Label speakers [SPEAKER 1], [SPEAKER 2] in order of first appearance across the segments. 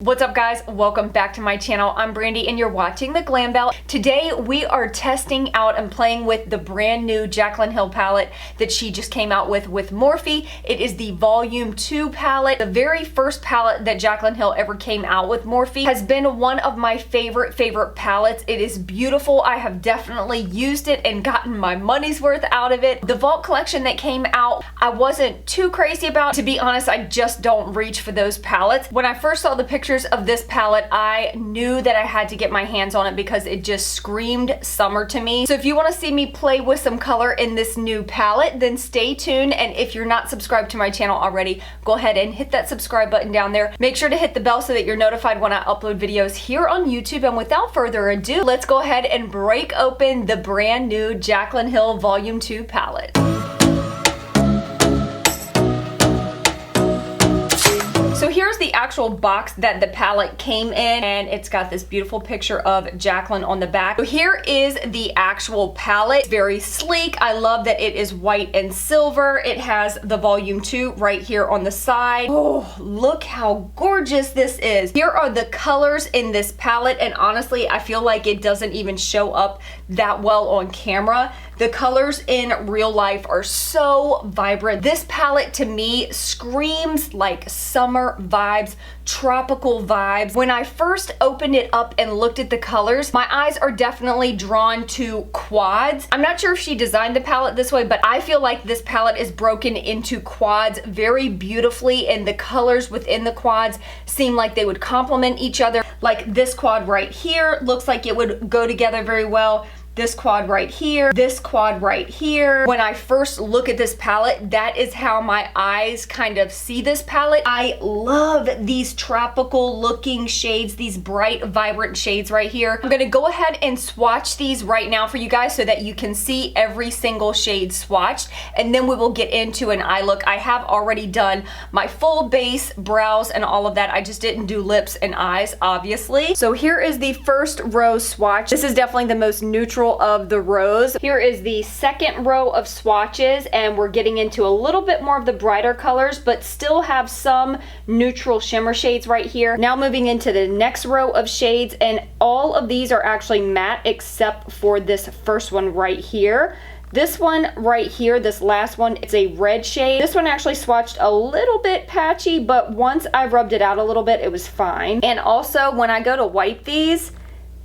[SPEAKER 1] What's up guys? Welcome back to my channel. I'm Brandy and you're watching the Glam Belle. Today we are testing out and playing with the brand new Jaclyn Hill palette that she just came out with Morphe. It is the Volume 2 palette. The very first palette that Jaclyn Hill ever came out with Morphe has been one of my favorite palettes. It is beautiful. I have definitely used it and gotten my money's worth out of it. The Vault collection that came out, I wasn't too crazy about. To be honest, I just don't reach for those palettes. When I first saw the pictures of this palette, I knew that I had to get my hands on it because it just screamed summer to me. So if you want to see me play with some color in this new palette, then stay tuned. And if you're not subscribed to my channel already, go ahead and hit that subscribe button down there. Make sure to hit the bell so that you're notified when I upload videos here on YouTube. And without further ado, let's go ahead and break open the brand new Jaclyn Hill Volume 2 palette. So here's the actual box that the palette came in, and it's got this beautiful picture of Jaclyn on the back. So here is the actual palette. It's very sleek. I love that it is white and silver. It has the Volume 2 right here on the side. Oh, look how gorgeous this is. Here are the colors in this palette, and honestly, I feel like it doesn't even show up that well on camera. The colors in real life are so vibrant. This palette to me screams like summer vibes, tropical vibes. When I first opened it up and looked at the colors, my eyes are definitely drawn to quads. I'm not sure if she designed the palette this way, but I feel like this palette is broken into quads very beautifully, and the colors within the quads seem like they would complement each other. Like this quad right here looks like it would go together very well. This quad right here, this quad right here. When I first look at this palette, that is how my eyes kind of see this palette. I love these tropical looking shades, these bright, vibrant shades right here. I'm gonna go ahead and swatch these right now for you guys so that you can see every single shade swatched, and then we will get into an eye look. I have already done my full base, brows, and all of that. I just didn't do lips and eyes, obviously. So here is the first row swatch. This is definitely the most neutral of the rows. Here is the second row of swatches, and we're getting into a little bit more of the brighter colors, but still have some neutral shimmer shades right here. Now moving into the next row of shades, and all of these are actually matte except for this first one right here. This one right here, this last one, it's a red shade. This one actually swatched a little bit patchy, but once I rubbed it out a little bit, it was fine. And also when I go to wipe these,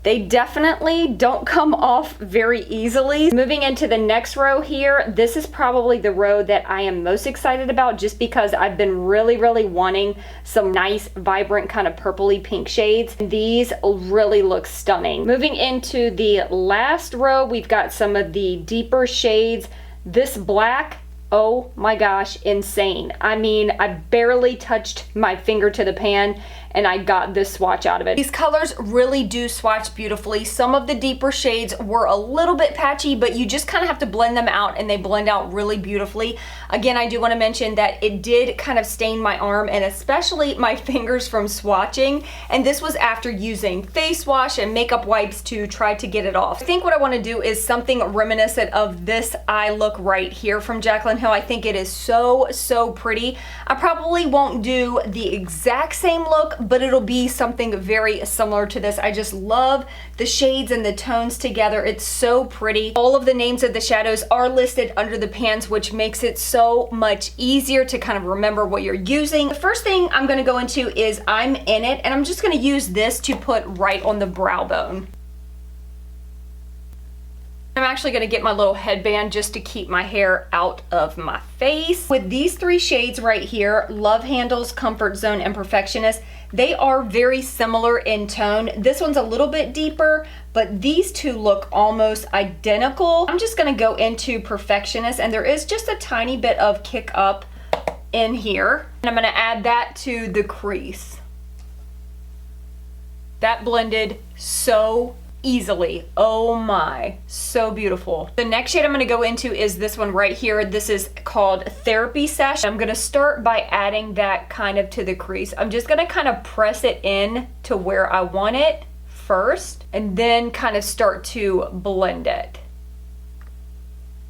[SPEAKER 1] they definitely don't come off very easily. Moving into the next row here, this is probably the row that I am most excited about just because I've been really wanting some nice, vibrant, kind of purpley pink shades. These really look stunning. Moving into the last row, we've got some of the deeper shades. This black, oh my gosh, insane. I mean, I barely touched my finger to the pan and I got this swatch out of it. These colors really do swatch beautifully. Some of the deeper shades were a little bit patchy, but you just kind of have to blend them out and they blend out really beautifully. Again, I do want to mention that it did kind of stain my arm and especially my fingers from swatching, and this was after using face wash and makeup wipes to try to get it off. I think what I want to do is something reminiscent of this eye look right here from Jaclyn Hill. I think it is so pretty. I probably won't do the exact same look, but it'll be something very similar to this. I just love the shades and the tones together. It's so pretty. All of the names of the shadows are listed under the pans, which makes it so much easier to kind of remember what you're using. The first thing I'm going to go into is I'm in it, and I'm just going to use this to put right on the brow bone. I'm actually going to get my little headband just to keep my hair out of my face. With these three shades right here, Love Handles, Comfort Zone, and Perfectionist, they are very similar in tone. This one's a little bit deeper, but these two look almost identical. I'm just going to go into Perfectionist, and there is just a tiny bit of kick up in here. And I'm going to add that to the crease. That blended so easily. Oh my, so beautiful. The next shade I'm going to go into is this one right here. This is called Therapy Sesh. I'm going to start by adding that kind of to the crease. I'm just going to kind of press it in to where I want it first and then kind of start to blend it.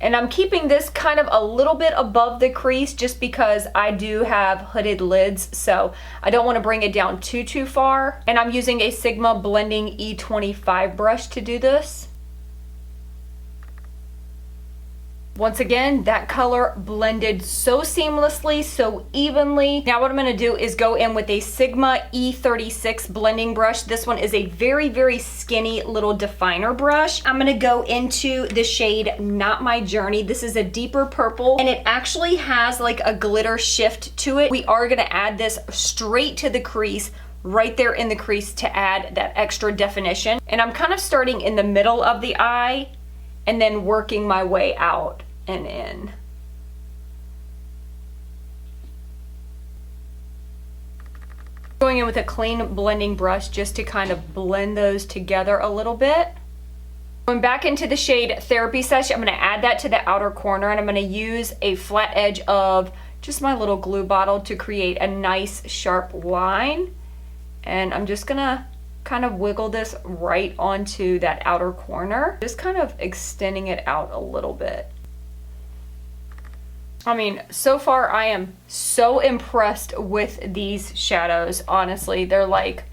[SPEAKER 1] And I'm keeping this kind of a little bit above the crease just because I do have hooded lids, so I don't want to bring it down too far. And I'm using a Sigma Blending E25 brush to do this. Once again, that color blended so seamlessly, so evenly. Now what I'm going to do is go in with a Sigma E36 blending brush. This one is a very skinny little definer brush. I'm going to go into the shade Not My Journey. This is a deeper purple, and it actually has like a glitter shift to it. We are going to add this straight to the crease, right there in the crease, to add that extra definition. And I'm kind of starting in the middle of the eye and then working my way out and in. Going in with a clean blending brush just to kind of blend those together a little bit. Going back into the shade Therapy Sesh, I'm going to add that to the outer corner, and I'm going to use a flat edge of just my little glue bottle to create a nice sharp line. And I'm just going to kind of wiggle this right onto that outer corner, just kind of extending it out a little bit. I mean, so far I am so impressed with these shadows. Honestly, they're like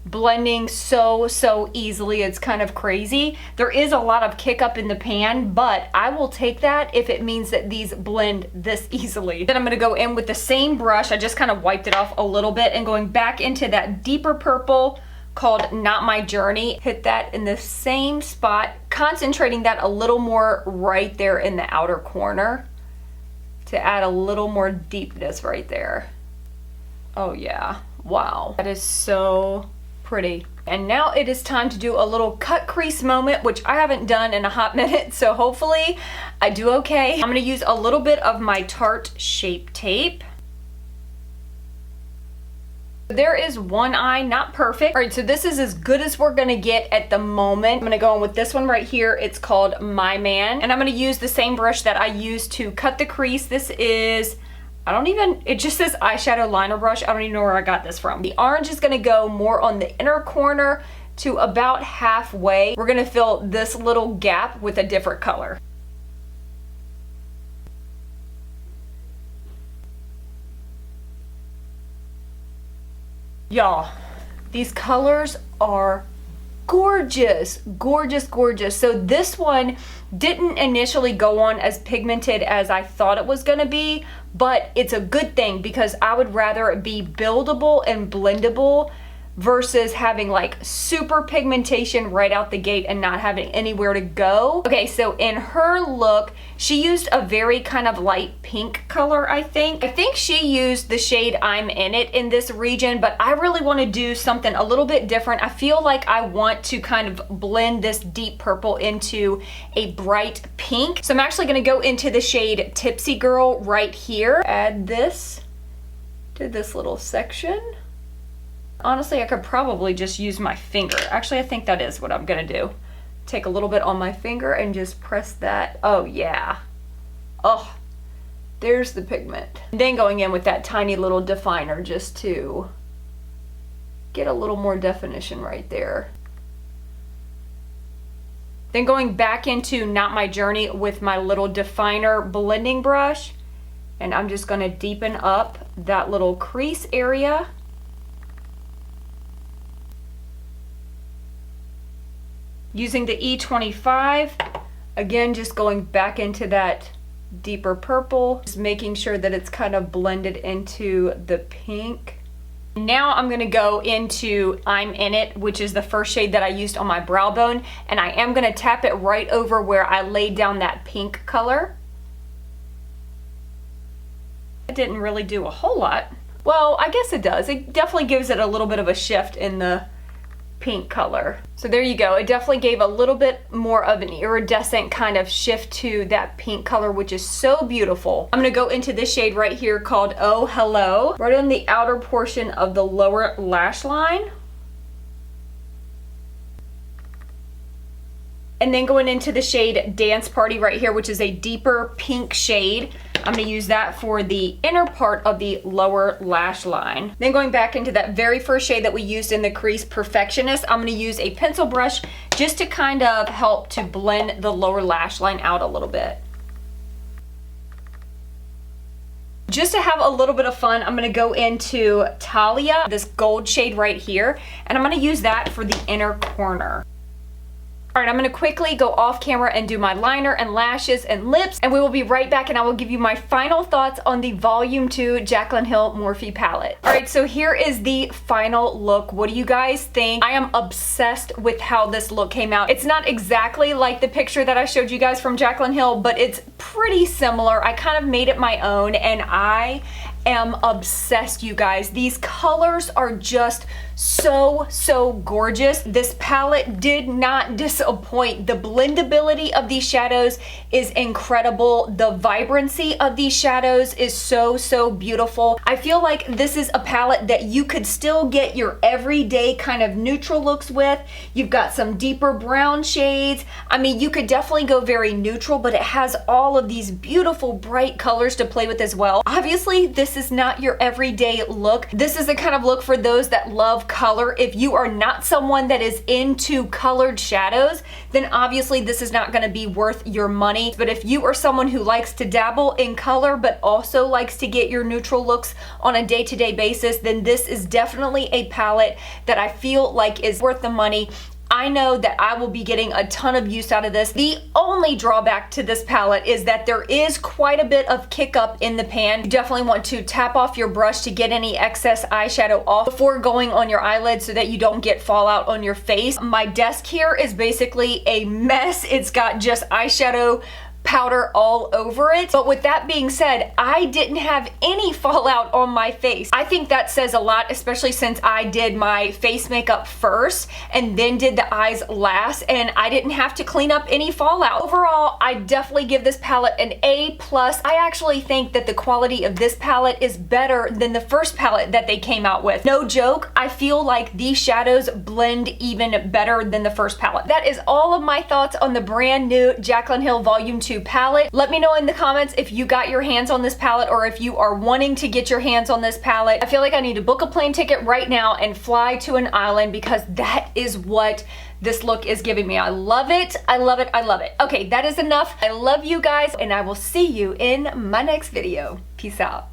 [SPEAKER 1] blending so easily. It's kind of crazy. There is a lot of kick up in the pan, but I will take that if it means that these blend this easily. Then I'm going to go in with the same brush. I just kind of wiped it off a little bit, and going back into that deeper purple called Not My Journey. Hit that in the same spot, concentrating that a little more right there in the outer corner to add a little more deepness right there. Oh yeah, wow, that is so pretty. And now it is time to do a little cut crease moment, which I haven't done in a hot minute, so hopefully I do okay. I'm gonna use a little bit of my Tarte Shape Tape. There is one eye, not perfect. All right, so this is as good as we're gonna get at the moment. I'm gonna go in with this one right here. It's called My Man, and I'm gonna use the same brush that I used to cut the crease. This is, it just says eyeshadow liner brush. I don't even know where I got this from. The orange is gonna go more on the inner corner to about halfway. We're gonna fill this little gap with a different color. Y'all, these colors are gorgeous. So this one didn't initially go on as pigmented as I thought it was gonna be, but it's a good thing because I would rather it be buildable and blendable versus having like super pigmentation right out the gate and not having anywhere to go. Okay, so in her look, she used a very kind of light pink color, I think. I think she used the shade I'm In It in this region, but I really want to do something a little bit different. I feel like I want to kind of blend this deep purple into a bright pink. So I'm actually going to go into the shade Tipsy Girl right here. Add this to this little section. Honestly, I could probably just use my finger. Actually, I think that is what I'm gonna do. Take a little bit on my finger and just press that. Oh yeah. Oh, there's the pigment. And then going in with that tiny little definer just to get a little more definition right there. Then going back into Not My Journey with my little definer blending brush, and I'm just gonna deepen up that little crease area. Using the E25, again, just going back into that deeper purple, just making sure that it's kind of blended into the pink. Now I'm gonna go into I'm In It, which is the first shade that I used on my brow bone, and I am gonna tap it right over where I laid down that pink color. It didn't really do a whole lot. Well, I guess it does. It definitely gives it a little bit of a shift in the pink color. So there you go. It definitely gave a little bit more of an iridescent kind of shift to that pink color, which is so beautiful. I'm gonna go into this shade right here called Oh Hello, right on the outer portion of the lower lash line. And then going into the shade Dance Party right here, which is a deeper pink shade. I'm gonna use that for the inner part of the lower lash line. Then going back into that very first shade that we used in the crease, Perfectionist, I'm gonna use a pencil brush just to kind of help to blend the lower lash line out a little bit. Just to have a little bit of fun, I'm gonna go into Talia, this gold shade right here, and I'm gonna use that for the inner corner. All right, I'm gonna quickly go off camera and do my liner and lashes and lips, and we will be right back and I will give you my final thoughts on the Volume 2 Jaclyn Hill Morphe palette. All right, so here is the final look. What do you guys think? I am obsessed with how this look came out. It's not exactly like the picture that I showed you guys from Jaclyn Hill, but it's pretty similar. I kind of made it my own, and I am obsessed, you guys. These colors are just so gorgeous. This palette did not disappoint. The blendability of these shadows is incredible. The vibrancy of these shadows is so beautiful. I feel like this is a palette that you could still get your everyday kind of neutral looks with. You've got some deeper brown shades. I mean, you could definitely go very neutral, but it has all of these beautiful bright colors to play with as well. Obviously, this is not your everyday look. This is the kind of look for those that love color. If you are not someone that is into colored shadows, then obviously this is not going to be worth your money. But if you are someone who likes to dabble in color but also likes to get your neutral looks on a day-to-day basis, then this is definitely a palette that I feel like is worth the money. I know that I will be getting a ton of use out of this. The only drawback to this palette is that there is quite a bit of kick up in the pan. You definitely want to tap off your brush to get any excess eyeshadow off before going on your eyelid so that you don't get fallout on your face. My desk here is basically a mess. It's got just eyeshadow powder all over it. But with that being said, I didn't have any fallout on my face. I think that says a lot, especially since I did my face makeup first and then did the eyes last, and I didn't have to clean up any fallout. Overall, I definitely give this palette an A+. I actually think that the quality of this palette is better than the first palette that they came out with. No joke, I feel like these shadows blend even better than the first palette. That is all of my thoughts on the brand new Jaclyn Hill Volume 2 palette. Let me know in the comments if you got your hands on this palette or if you are wanting to get your hands on this palette. I feel like I need to book a plane ticket right now and fly to an island because that is what this look is giving me. I love it. I love it. I love it. Okay, that is enough. I love you guys, and I will see you in my next video. Peace out.